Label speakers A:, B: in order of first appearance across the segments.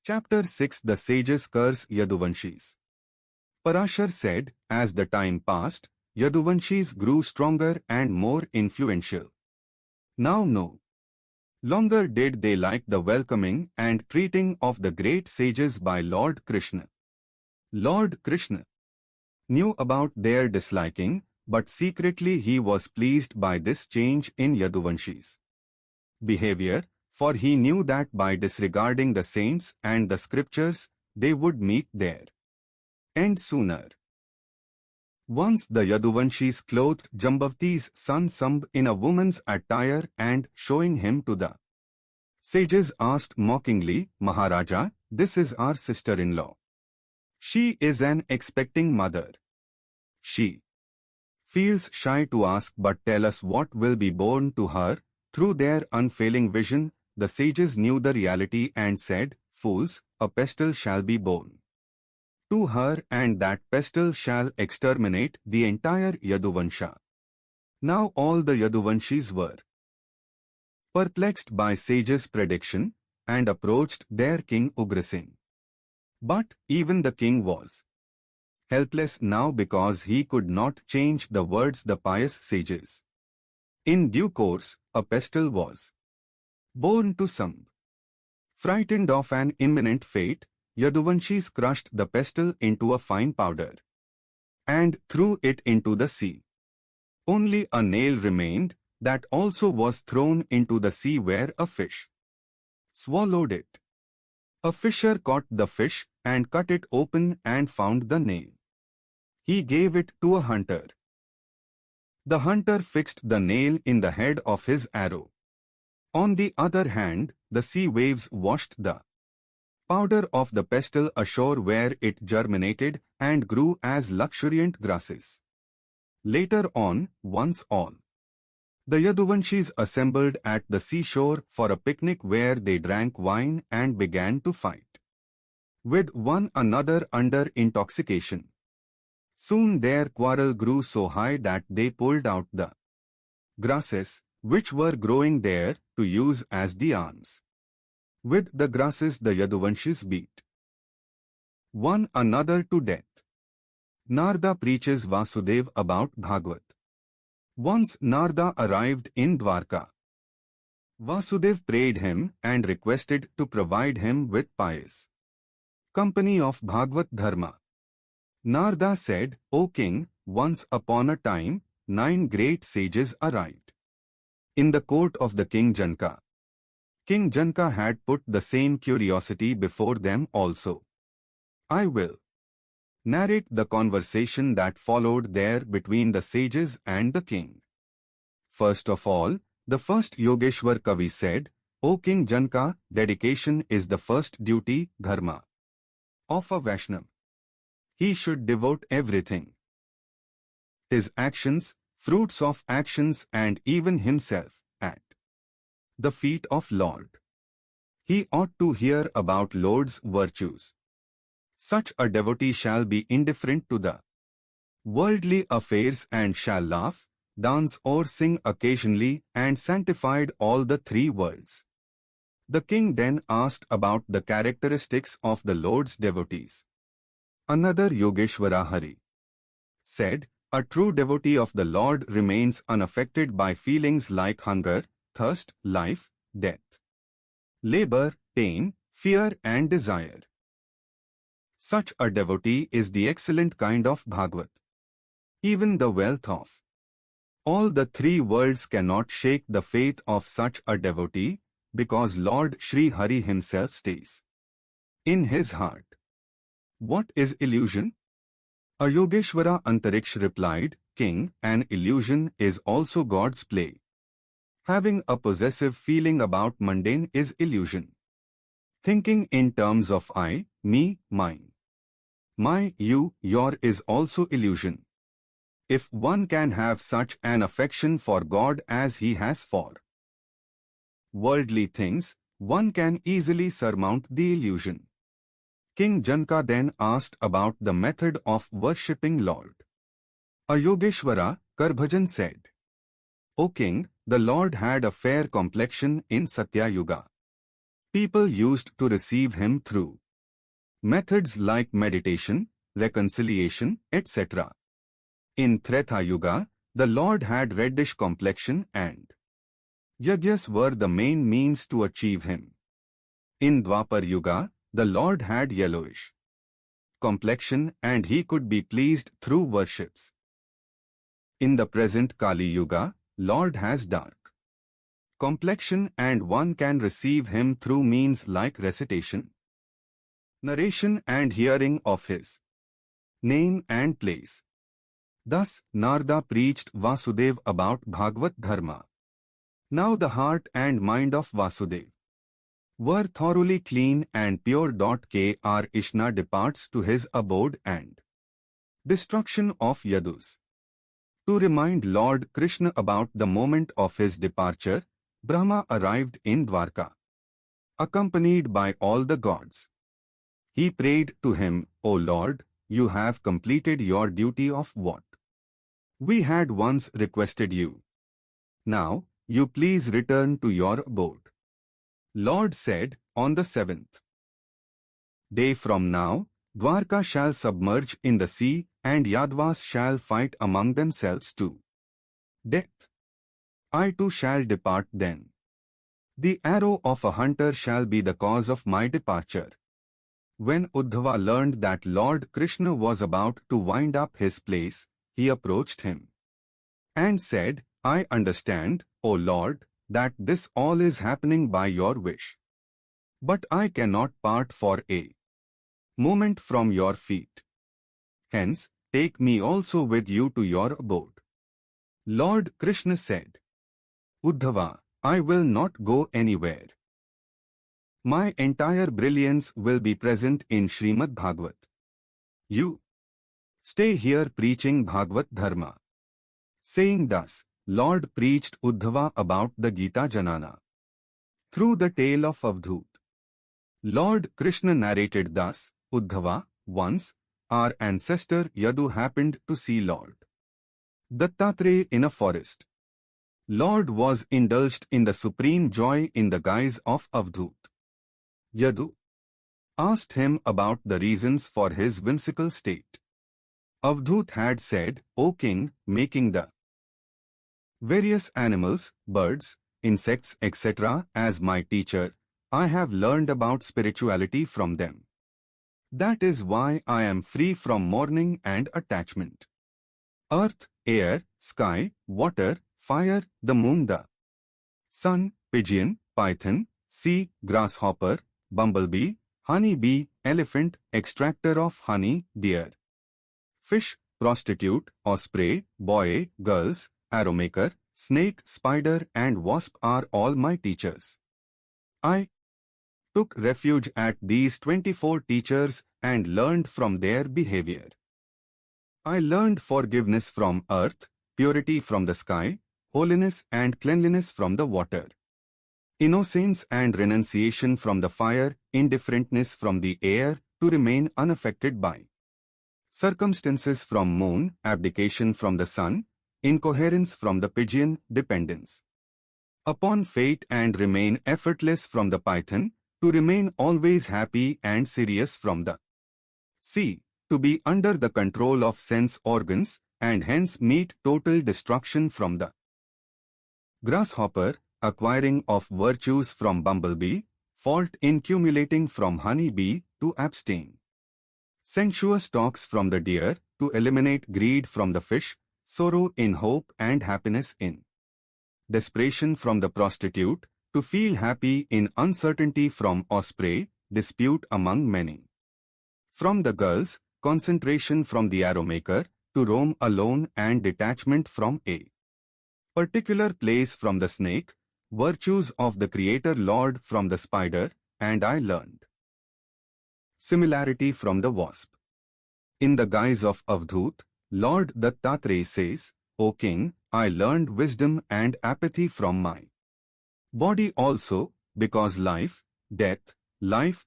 A: Chapter 6 The Sages Curse Yaduvanshis. Parashar said, as the time passed, Yaduvanshis grew stronger and more influential. Now no longer did they like the welcoming and treating of the great sages by Lord Krishna. Lord Krishna knew about their disliking, but secretly he was pleased by this change in Yaduvanshis' behavior, for he knew that by disregarding the saints and the scriptures, they would meet their end sooner. Once the Yaduvanshis clothed Jambavati's son Sambh in a woman's attire and, showing him to the sages, asked mockingly, Maharaja, this is our sister-in-law. She is an expecting mother. She feels shy to ask, but tell us what will be born to her. Through their unfailing vision, the sages knew the reality and said, Fools, a pestle shall be born to her, and that pestle shall exterminate the entire Yaduvansha. Now all the Yaduvanshis were perplexed by sages' prediction and approached their king Ugrasingh. But even the king was helpless now because he could not change the words the pious sages. In due course, a pestle was born to Sambh. Frightened of an imminent fate, Yaduvanshis crushed the pestle into a fine powder and threw it into the sea. Only a nail remained, that also was thrown into the sea, where a fish swallowed it. A fisher caught the fish and cut it open and found the nail. He gave it to a hunter. The hunter fixed the nail in the head of his arrow. On the other hand, the sea waves washed the powder of the pestle ashore, where it germinated and grew as luxuriant grasses. Later on, once all the Yaduvanshis assembled at the seashore for a picnic, where they drank wine and began to fight with one another under intoxication. Soon their quarrel grew so high that they pulled out the grasses which were growing there to use as the arms. With the grasses the Yaduvanshis beat one another to death. Narada preaches Vasudev about Bhagavad. Once Narada arrived in Dwarka. Vasudev prayed him and requested to provide him with pious company of Bhagavad Dharma. Narada said, O king, once upon a time, 9 great sages arrived in the court of the King Janaka. King Janaka had put the same curiosity before them also. I will narrate the conversation that followed there between the sages and the king. First of all, the first Yogeshwar Kavi said, O King Janaka, dedication is the first duty, dharma, of a Vaishnava. He should devote everything, his actions, fruits of actions, and even himself, at the feet of Lord. He ought to hear about Lord's virtues. Such a devotee shall be indifferent to the worldly affairs and shall laugh, dance or sing occasionally and sanctified all the 3 worlds. The king then asked about the characteristics of the Lord's devotees. Another Yogeshwara Hari said, a true devotee of the Lord remains unaffected by feelings like hunger, thirst, life, death, labor, pain, fear and desire. Such a devotee is the excellent kind of Bhagavat. Even the wealth of all the 3 worlds cannot shake the faith of such a devotee, because Lord Sri Hari himself stays in his heart. What is illusion? A Yogeshwara Antariksh replied, King, an illusion is also God's play. Having a possessive feeling about mundane is illusion. Thinking in terms of I, me, mine, my, you, your is also illusion. If one can have such an affection for God as he has for worldly things, one can easily surmount the illusion. King Janaka then asked about the method of worshipping Lord. A Yogeshwara, Karbhajan said, O king, the Lord had a fair complexion in Satya Yuga. People used to receive him through methods like meditation, reconciliation, etc. In Treta Yuga, the Lord had reddish complexion and yajnas were the main means to achieve him. In Dwapar Yuga, the Lord had yellowish complexion and he could be pleased through worships. In the present Kali Yuga, Lord has dark complexion and one can receive him through means like recitation, narration and hearing of his name and place. Thus, Narada preached Vasudev about Bhagavad Dharma. Now the heart and mind of Vasudev were thoroughly clean and pure. Krishna departs to his abode and destruction of Yadus. To remind Lord Krishna about the moment of his departure, Brahma arrived in Dwarka, accompanied by all the gods. He prayed to him, O Lord, you have completed your duty of what we had once requested you. Now, you please return to your abode. Lord said, on the 7th day from now, Dwarka shall submerge in the sea and Yadvas shall fight among themselves to death. I too shall depart then. The arrow of a hunter shall be the cause of my departure. When Uddhava learned that Lord Krishna was about to wind up his place, he approached him and said, I understand, O Lord, that this all is happening by your wish. But I cannot part for a moment from your feet. Hence, take me also with you to your abode. Lord Krishna said, Uddhava, I will not go anywhere. My entire brilliance will be present in Srimad Bhagavat. You stay here preaching Bhagavad Dharma. Saying thus, Lord preached Uddhava about the Geeta jnana through the tale of Avadhut. Lord Krishna narrated thus, Uddhava, once, our ancestor Yadu happened to see Lord Dattatreya in a forest. Lord was indulged in the supreme joy in the guise of Avadhut. Yadu asked him about the reasons for his whimsical state. Avadhut had said, O king, making the various animals, birds, insects, etc. as my teacher, I have learned about spirituality from them. That is why I am free from mourning and attachment. Earth, air, sky, water, fire, the moon, the sun, pigeon, python, sea, grasshopper, bumblebee, honeybee, elephant, extractor of honey, deer, fish, prostitute, osprey, boy, girls, arrow maker, snake, spider and wasp are all my teachers. I took refuge at these 24 teachers and learned from their behavior. I learned forgiveness from earth, purity from the sky, holiness and cleanliness from the water, innocence and renunciation from the fire, indifferentness from the air, to remain unaffected by circumstances from moon, abdication from the sun, incoherence from the pigeon, dependence upon fate and remain effortless from the python, to remain always happy and serious from the sea, to be under the control of sense organs and hence meet total destruction from the grasshopper, acquiring of virtues from bumblebee, fault in accumulating from honeybee, to abstain sensuous talks from the deer, to eliminate greed from the fish, sorrow in hope and happiness in desperation from the prostitute, to feel happy in uncertainty from osprey, dispute among many from the girls, concentration from the arrow maker, to roam alone and detachment from a particular place from the snake, virtues of the Creator Lord from the spider, and I learned similarity from the wasp. In the guise of Avadhut, Lord Dattatreya says, O king, I learned wisdom and apathy from my body also, because life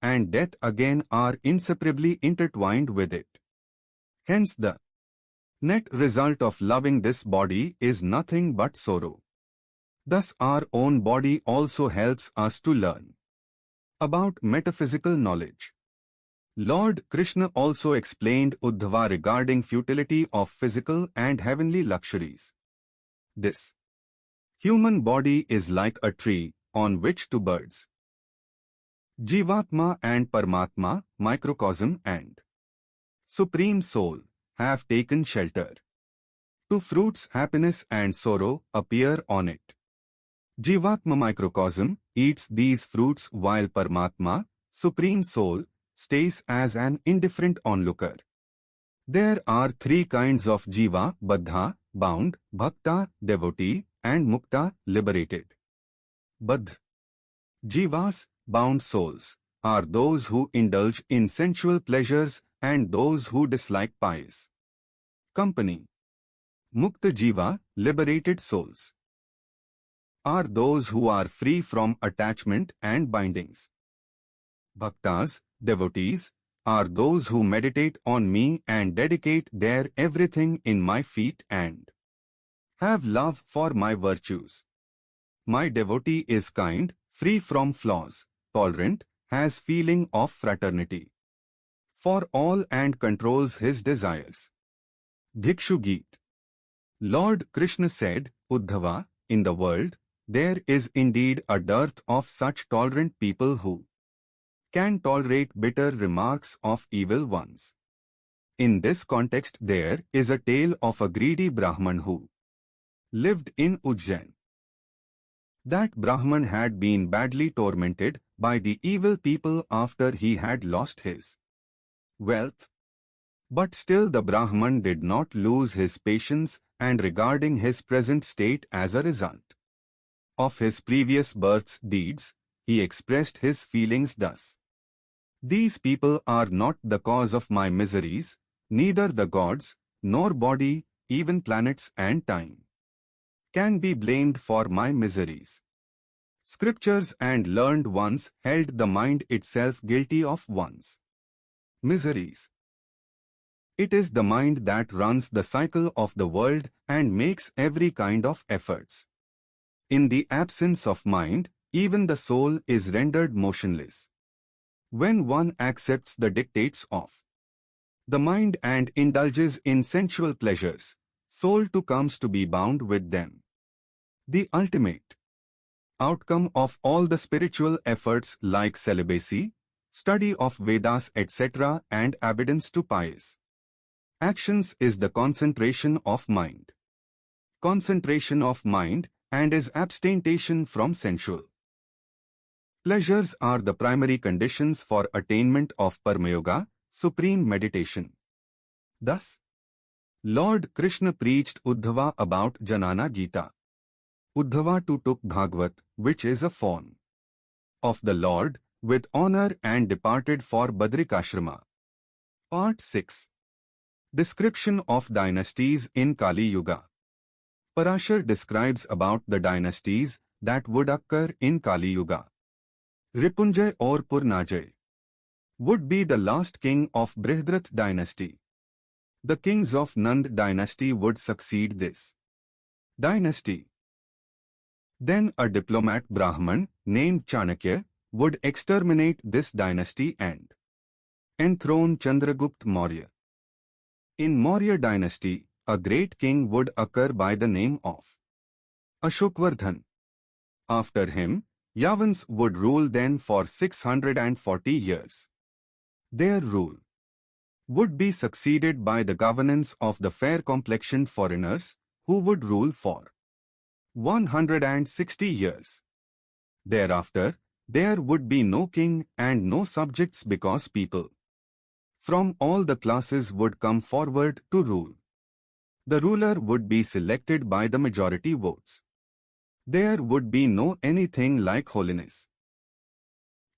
A: and death again are inseparably intertwined with it. Hence the net result of loving this body is nothing but sorrow. Thus our own body also helps us to learn About metaphysical knowledge. Lord Krishna also explained Uddhava regarding futility of physical and heavenly luxuries. This human body is like a tree on which two birds, Jivatma and Paramatma, microcosm and Supreme Soul, have taken shelter. Two fruits, happiness and sorrow, appear on it. Jivatma microcosm eats these fruits while Paramatma, Supreme Soul, stays as an indifferent onlooker. There are three kinds of Jiva: Baddha, bound; Bhakta, devotee; and Mukta, liberated. Baddha, Jivas, bound souls, are those who indulge in sensual pleasures and those who dislike pious company. Mukta Jiva, liberated souls, are those who are free from attachment and bindings. Bhaktas, devotees, are those who meditate on me and dedicate their everything in my feet and have love for my virtues. My devotee is kind, free from flaws, tolerant, has feeling of fraternity for all and controls his desires. Bhikshu Geet. Lord Krishna said, Uddhava, in the world, there is indeed a dearth of such tolerant people who can tolerate bitter remarks of evil ones. In this context there is a tale of a greedy Brahman who lived in Ujjain. That Brahman had been badly tormented by the evil people after he had lost his wealth. But still the Brahman did not lose his patience, and regarding his present state as a result of his previous birth's deeds, he expressed his feelings thus. These people are not the cause of my miseries, neither the gods, nor body, even planets and time can be blamed for my miseries. Scriptures and learned ones held the mind itself guilty of one's miseries. It is the mind that runs the cycle of the world and makes every kind of efforts. In the absence of mind, even the soul is rendered motionless. When one accepts the dictates of the mind and indulges in sensual pleasures, soul too comes to be bound with them. The ultimate outcome of all the spiritual efforts like celibacy, study of Vedas etc. and obedience to pious actions is the concentration of mind. Concentration of mind and is abstention from sensual pleasures are the primary conditions for attainment of Paramayoga, supreme meditation. Thus, Lord Krishna preached Uddhava about Jnana Geeta. Uddhava too took Bhagavat, which is a form of the Lord, with honor and departed for Badrikashrama. Part 6. Description of dynasties in Kaliyuga. Parashar describes about the dynasties that would occur in Kaliyuga. Ripunjay or Purnajay would be the last king of Brihadrath dynasty. The kings of Nand dynasty would succeed this dynasty. Then a diplomat Brahman named Chanakya would exterminate this dynasty and enthrone Chandragupta Maurya. In Maurya dynasty, a great king would occur by the name of Ashokvardhan. After him, Yavans would rule then for 640 years. Their rule would be succeeded by the governance of the fair-complexioned foreigners, who would rule for 160 years. Thereafter, there would be no king and no subjects because people from all the classes would come forward to rule. The ruler would be selected by the majority votes. There would be no anything like holiness.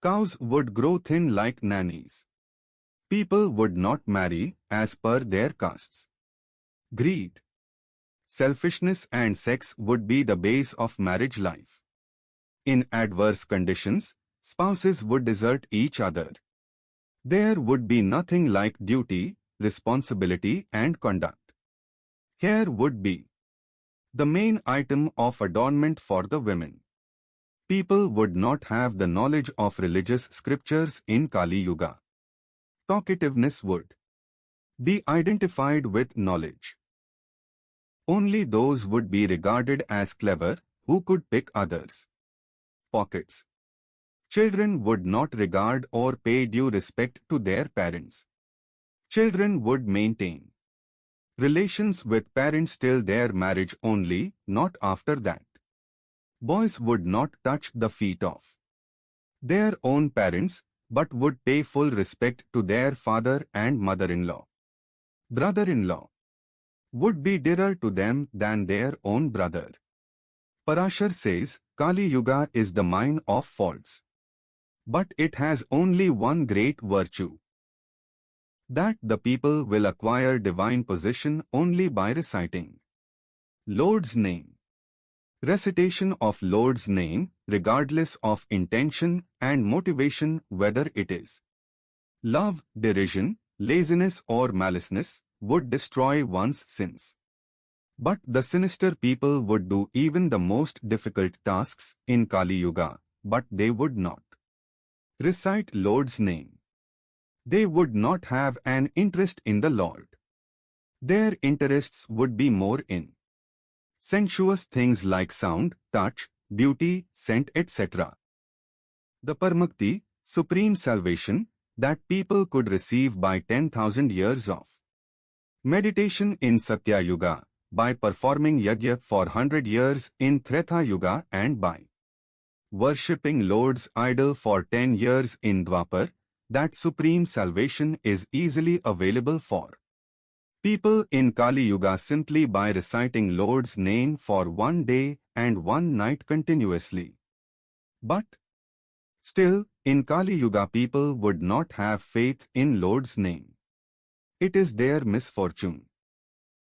A: Cows would grow thin like nannies. People would not marry as per their castes. Greed, selfishness and sex would be the base of marriage life. In adverse conditions, spouses would desert each other. There would be nothing like duty, responsibility and conduct. Hair would be the main item of adornment for the women. People would not have the knowledge of religious scriptures in Kaliyuga. Talkativeness would be identified with knowledge. Only those would be regarded as clever who could pick others' pockets. Children would not regard or pay due respect to their parents. Children would maintain relations with parents till their marriage only, not after that. Boys would not touch the feet of their own parents, but would pay full respect to their father and mother-in-law. Brother-in-law would be dearer to them than their own brother. Parashar says, Kali Yuga is the mine of faults. But it has only one great virtue, that the people will acquire divine position only by reciting Lord's name. Recitation of Lord's name, regardless of intention and motivation, whether it is love, derision, laziness or maliceness, would destroy one's sins. But the sinister people would do even the most difficult tasks in Kali Yuga, but they would not recite Lord's name. They would not have an interest in the Lord. Their interests would be more in sensuous things like sound, touch, beauty, scent, etc. The Paramakti, supreme salvation, that people could receive by 10,000 years of meditation in Satya Yuga, by performing yajna for 100 years in Treta Yuga and by worshipping Lord's idol for 10 years in Dwapar, that supreme salvation is easily available for people in Kali Yuga simply by reciting Lord's name for 1 day and 1 night continuously. But still, in Kali Yuga people would not have faith in Lord's name. It is their misfortune.